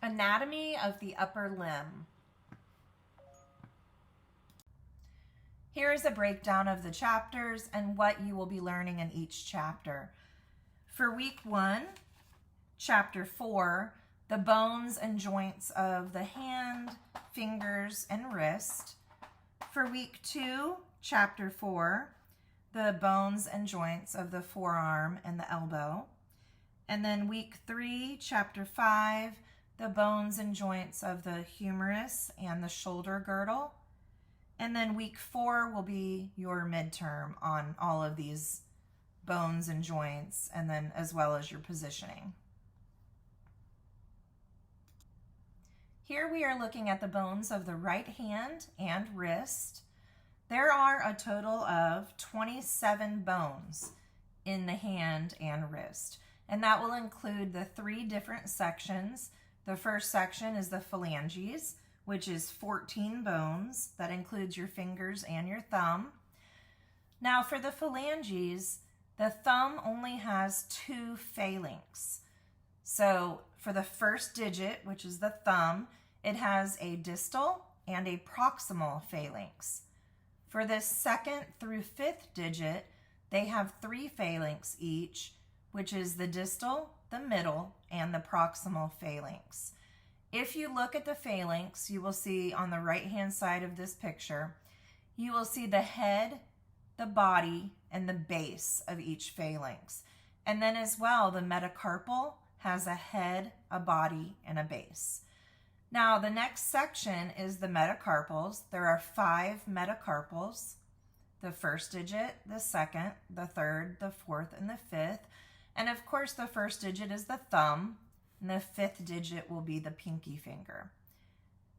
Anatomy of the upper limb. Here is a breakdown of the chapters and what you will be learning in each chapter. For week 1, chapter 4, the bones and joints of the hand, fingers, and wrist. For week 2, chapter 4, the bones and joints of the forearm and the elbow. And then week 3, chapter 5, the bones and joints of the humerus and the shoulder girdle. And then week 4 will be your midterm on all of these bones and joints, and then as well as your positioning. Here we are looking at the bones of the right hand and wrist. There are a total of 27 bones in the hand and wrist, and that will include the 3 different sections. The first section is the phalanges, which is 14 bones. That includes your fingers and your thumb. Now for the phalanges, the thumb only has 2 phalanx. So for the first digit, which is the thumb, it has a distal and a proximal phalanx. For the 2nd through 5th digit, they have 3 phalanx each, which is the distal, the middle, and the proximal phalanx. If you look at the phalanx, you will see on the right-hand side of this picture, you will see the head, the body, and the base of each phalanx. And then as well, the metacarpal has a head, a body, and a base. Now, the next section is the metacarpals. There are 5 metacarpals. The first digit, the 2nd, the 3rd, the 4th, and the 5th. And of course, the first digit is the thumb, and the 5th digit will be the pinky finger.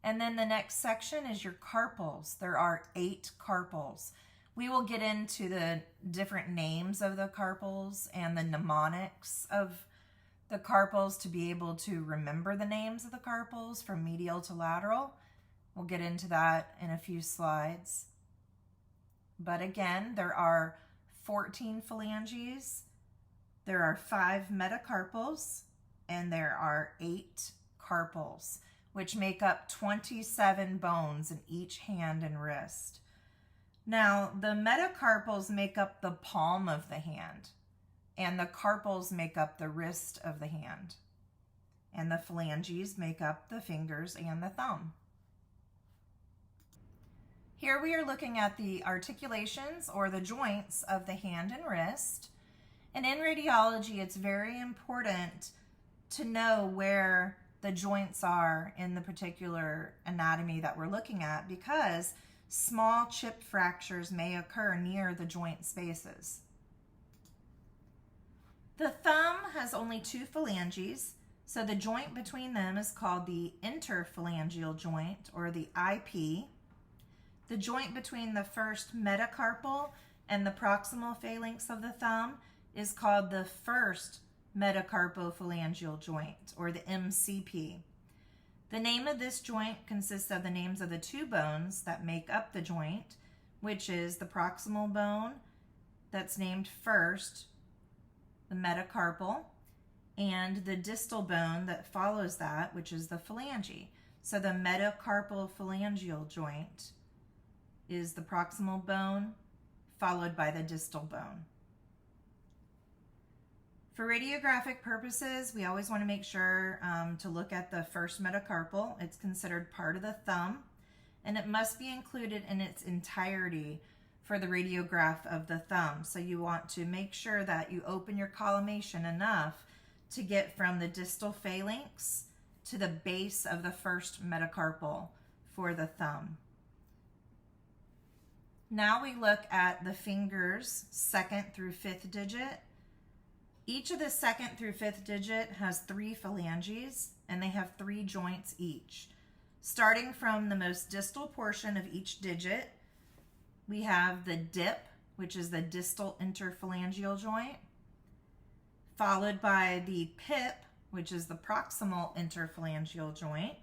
And then the next section is your carpals. There are 8 carpals. We will get into the different names of the carpals and the mnemonics of the carpals to be able to remember the names of the carpals from medial to lateral. We'll get into that in a few slides. But again, there are 14 phalanges, there are 5 metacarpals, and there are 8 carpals, which make up 27 bones in each hand and wrist. Now, the metacarpals make up the palm of the hand, and the carpals make up the wrist of the hand, and the phalanges make up the fingers and the thumb. Here we are looking at the articulations, or the joints of the hand and wrist. And in radiology, it's very important to know where the joints are in the particular anatomy that we're looking at, because small chip fractures may occur near the joint spaces. The thumb has only 2 phalanges, so the joint between them is called the interphalangeal joint, or the IP. The joint between the first metacarpal and the proximal phalanx of the thumb is called the first metacarpophalangeal joint, or the MCP. The name of this joint consists of the names of the 2 bones that make up the joint, which is the proximal bone that's named first, the metacarpal, and the distal bone that follows that, which is the phalange. So the metacarpophalangeal joint is the proximal bone, followed by the distal bone. For radiographic purposes, we always want to make sure to look at the first metacarpal. It's considered part of the thumb, and it must be included in its entirety for the radiograph of the thumb. So you want to make sure that you open your collimation enough to get from the distal phalanx to the base of the first metacarpal for the thumb. Now we look at the fingers, 2nd through 5th digit. Each of the 2nd through 5th digit has 3 phalanges, and they have 3 joints each. Starting from the most distal portion of each digit, we have the dip, which is the distal interphalangeal joint, followed by the pip, which is the proximal interphalangeal joint,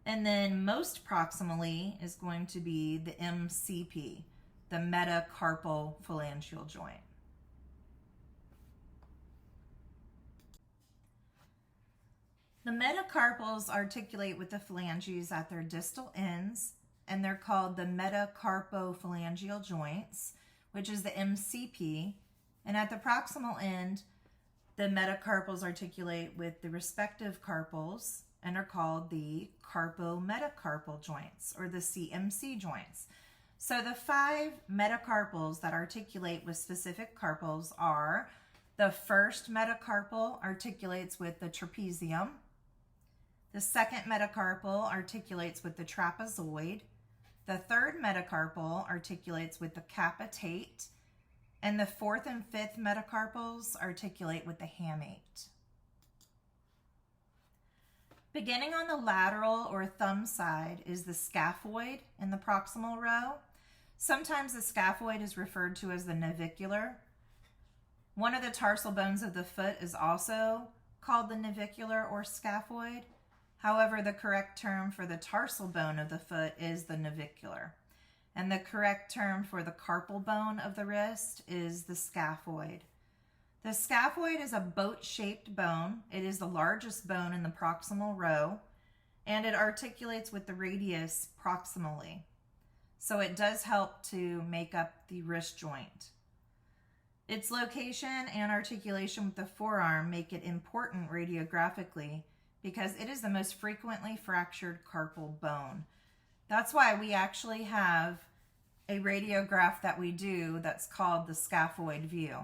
and then most proximally is going to be the MCP, the metacarpal phalangeal joint. The metacarpals articulate with the phalanges at their distal ends, and they're called the metacarpophalangeal joints, which is the MCP. And at the proximal end, the metacarpals articulate with the respective carpals and are called the carpometacarpal joints, or the CMC joints. So the 5 metacarpals that articulate with specific carpals are: the first metacarpal articulates with the trapezium. The second metacarpal articulates with the trapezoid. The third metacarpal articulates with the capitate. And the fourth and fifth metacarpals articulate with the hamate. Beginning on the lateral or thumb side is the scaphoid in the proximal row. Sometimes the scaphoid is referred to as the navicular. One of the tarsal bones of the foot is also called the navicular or scaphoid. However, the correct term for the tarsal bone of the foot is the navicular. And the correct term for the carpal bone of the wrist is the scaphoid. The scaphoid is a boat-shaped bone. It is the largest bone in the proximal row, and it articulates with the radius proximally. So it does help to make up the wrist joint. Its location and articulation with the forearm make it important radiographically because it is the most frequently fractured carpal bone. That's why we actually have a radiograph that we do that's called the scaphoid view.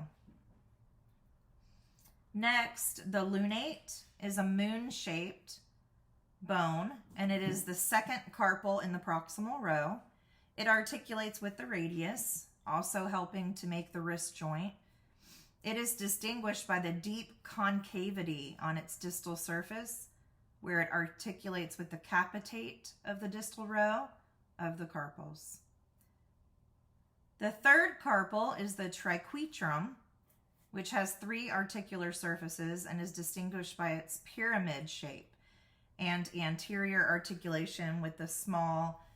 Next, the lunate is a moon-shaped bone, and it is the second carpal in the proximal row. It articulates with the radius, also helping to make the wrist joint. It is distinguished by the deep concavity on its distal surface, where it articulates with the capitate of the distal row of the carpals. The third carpal is the triquetrum, which has 3 articular surfaces and is distinguished by its pyramid shape and anterior articulation with the small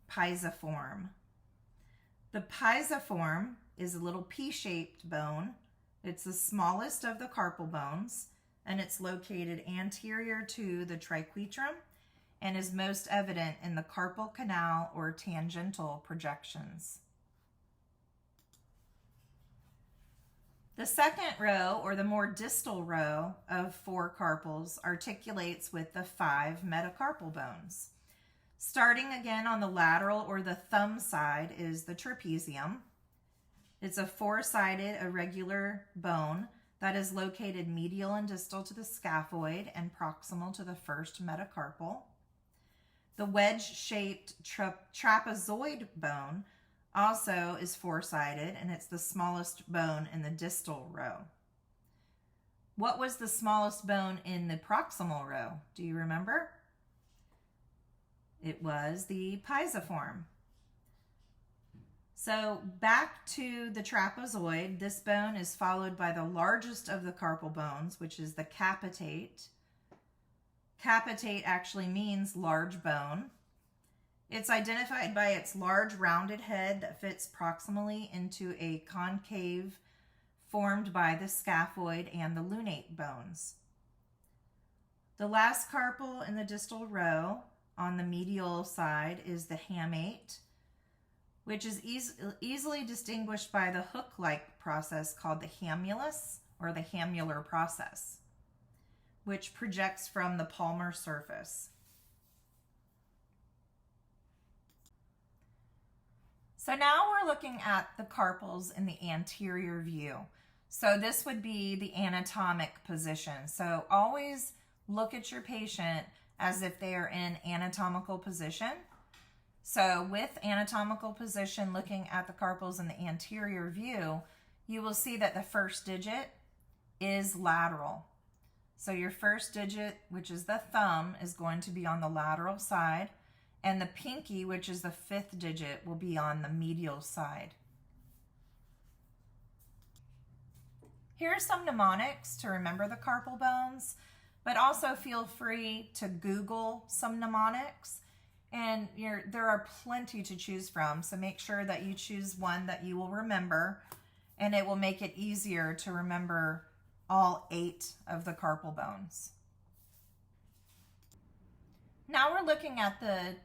pisiform. The pisiform is a little P-shaped bone. It's the smallest of the carpal bones, and it's located anterior to the triquetrum and is most evident in the carpal canal or tangential projections. The second row, or the more distal row of 4 carpals, articulates with the 5 metacarpal bones. Starting again on the lateral or the thumb side is the trapezium. It's a 4-sided irregular bone that is located medial and distal to the scaphoid and proximal to the first metacarpal. The wedge-shaped trapezoid bone also is 4-sided, and it's the smallest bone in the distal row. What was the smallest bone in the proximal row? Do you remember? It was the pisiform. So back to the trapezoid, this bone is followed by the largest of the carpal bones, which is the capitate. Capitate actually means large bone. It's identified by its large rounded head that fits proximally into a concave formed by the scaphoid and the lunate bones. The last carpal in the distal row on the medial side is the hamate, which is easily distinguished by the hook-like process called the hamulus, or the hamular process, which projects from the palmar surface. So now we're looking at the carpals in the anterior view. So this would be the anatomic position. So always look at your patient as if they are in anatomical position. So with anatomical position, looking at the carpals in the anterior view, you will see that the first digit is lateral. So your first digit, which is the thumb, is going to be on the lateral side, and the pinky, which is the 5th digit, will be on the medial side. Here are some mnemonics to remember the carpal bones, but also feel free to Google some mnemonics. And there are plenty to choose from, so make sure that you choose one that you will remember, and it will make it easier to remember all 8 of the carpal bones. Now we're looking at the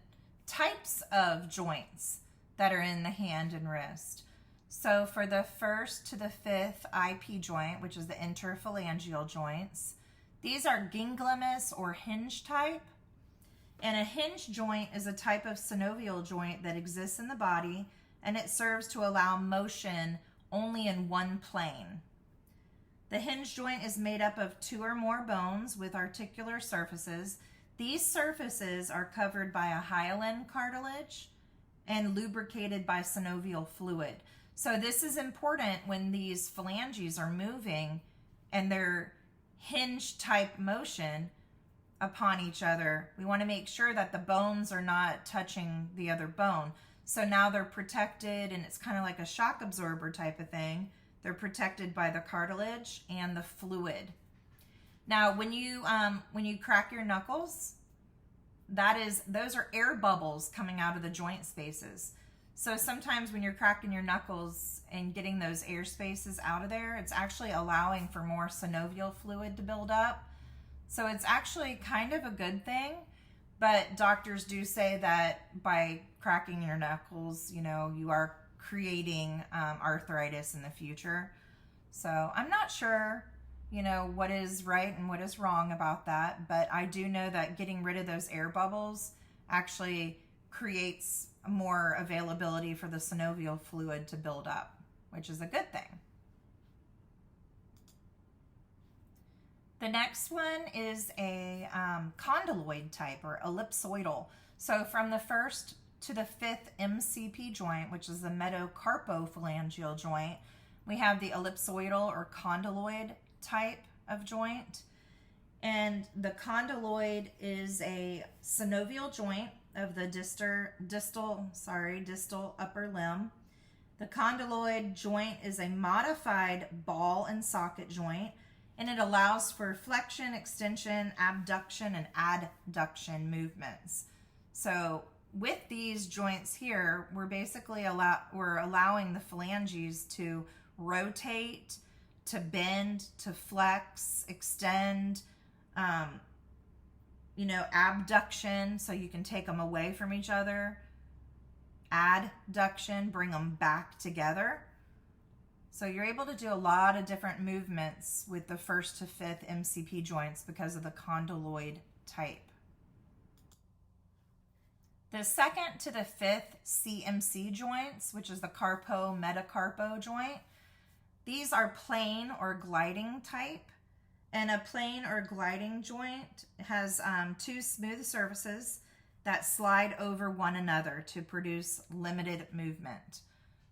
types of joints that are in the hand and wrist. So for the first to the fifth IP joint, which is the interphalangeal joints, these are ginglymus or hinge type. And a hinge joint is a type of synovial joint that exists in the body, and it serves to allow motion only in one plane. The hinge joint is made up of two or more bones with articular surfaces. These surfaces are covered by a hyaline cartilage and lubricated by synovial fluid. So this is important when these phalanges are moving and they're hinge type motion upon each other. We want to make sure that the bones are not touching the other bone. So now they're protected, and it's kind of like a shock absorber type of thing. They're protected by the cartilage and the fluid. Now, when you crack your knuckles, those are air bubbles coming out of the joint spaces. So sometimes when you're cracking your knuckles and getting those air spaces out of there, it's actually allowing for more synovial fluid to build up. So it's actually kind of a good thing, but doctors do say that by cracking your knuckles, you are creating arthritis in the future. So I'm not sure, what is right and what is wrong about that, but I do know that getting rid of those air bubbles actually creates more availability for the synovial fluid to build up, which is a good thing. The next one is a condyloid type or ellipsoidal. So from the first to the fifth MCP joint, which is the metacarpophalangeal joint, we have the ellipsoidal or condyloid type of joint. And the condyloid is a synovial joint of the distal upper limb. The condyloid joint is a modified ball and socket joint, and it allows for flexion, extension, abduction, and adduction movements. So with these joints here, we're basically allowing the phalanges to rotate, to bend, to flex, extend, abduction, so you can take them away from each other, adduction, bring them back together. So you're able to do a lot of different movements with the first to fifth MCP joints because of the condyloid type. The second to the fifth CMC joints, which is the carpo-metacarpo joint, these are plane or gliding type. And a plane or gliding joint has two smooth surfaces that slide over one another to produce limited movement.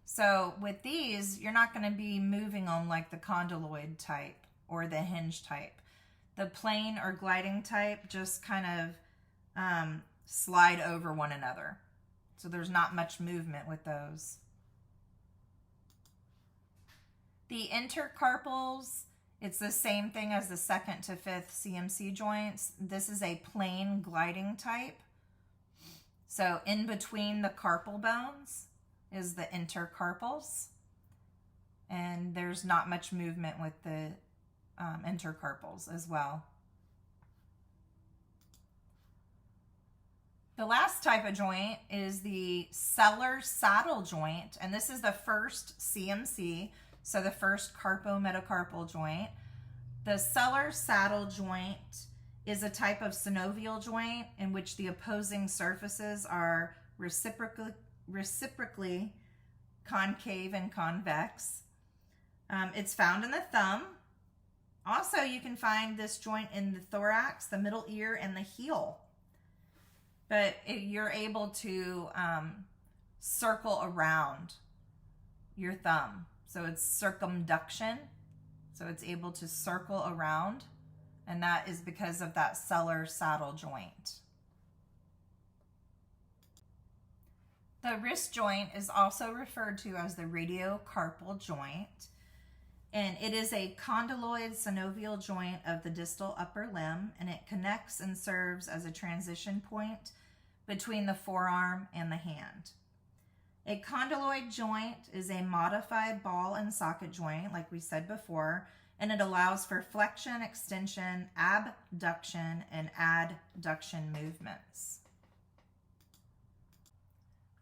So with these, you're not going to be moving them like the condyloid type or the hinge type. The plane or gliding type just kind of slide over one another. So there's not much movement with those. The intercarpals, it's the same thing as the second to fifth CMC joints. This is a plane gliding type. So in between the carpal bones is the intercarpals, and there's not much movement with the intercarpals as well. The last type of joint is the sellar saddle joint, and this is the first CMC, so the first carpo-metacarpal joint. The sellar saddle joint is a type of synovial joint in which the opposing surfaces are reciprocally concave and convex. It's found in the thumb. Also, you can find this joint in the thorax, the middle ear, and the heel. But you're able to circle around your thumb. So it's circumduction. So it's able to circle around. And that is because of that sellar saddle joint. The wrist joint is also referred to as the radiocarpal joint. And it is a condyloid synovial joint of the distal upper limb, and it connects and serves as a transition point between the forearm and the hand. A condyloid joint is a modified ball and socket joint, like we said before, and it allows for flexion, extension, abduction, and adduction movements.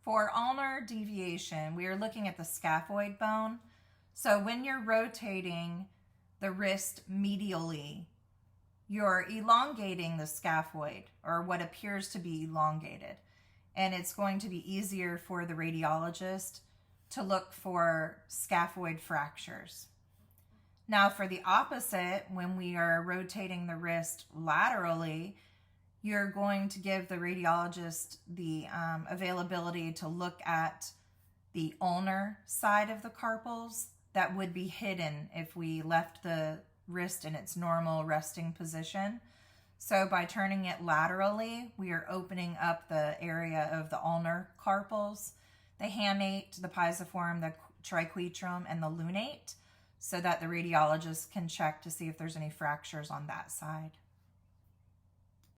For ulnar deviation, we are looking at the scaphoid bone. So when you're rotating the wrist medially, you're elongating the scaphoid, or what appears to be elongated. And it's going to be easier for the radiologist to look for scaphoid fractures. Now for the opposite, when we are rotating the wrist laterally, you're going to give the radiologist the availability to look at the ulnar side of the carpals that would be hidden if we left the wrist in its normal resting position. So by turning it laterally, we are opening up the area of the ulnar carpals, the hamate, the pisiform, the triquetrum, and the lunate, so that the radiologist can check to see if there's any fractures on that side.